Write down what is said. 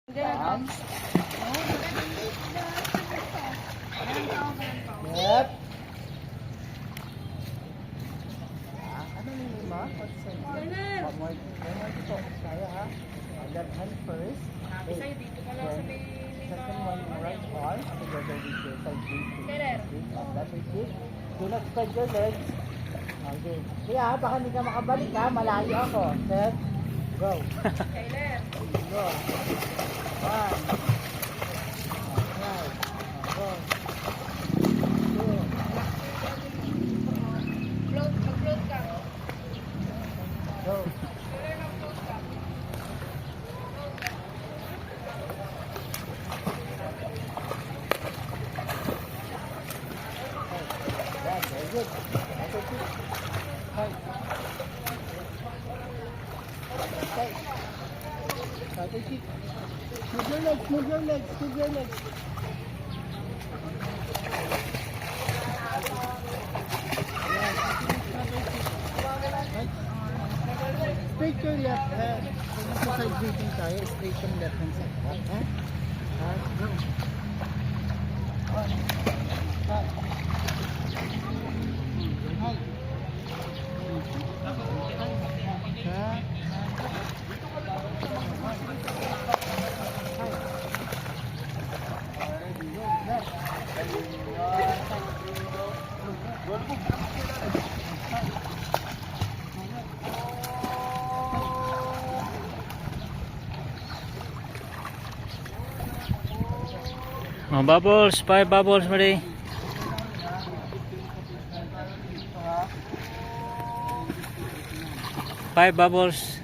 Down. Left. Ano nila mo? More to focus tayo ha. Left hand first. Second one, right arm. Together with your side breathing. That's it. Do not spread your legs. Okay. Kaya baka hindi ka makabalik ha. Malayo ako. Set. Go. Go. One. Right. Go. Two. Mag-float ka. Go. Right. Very good. That's it. Right. Okay. Right. Take it. Move your legs. Move your legs. Move your legs. Straight your left hand. Kung nasa side breathing tayo, straight yung left hand side. Okay? Go. One. Five. Oh, bubbles, 5 bubbles, Marie. 5 bubbles.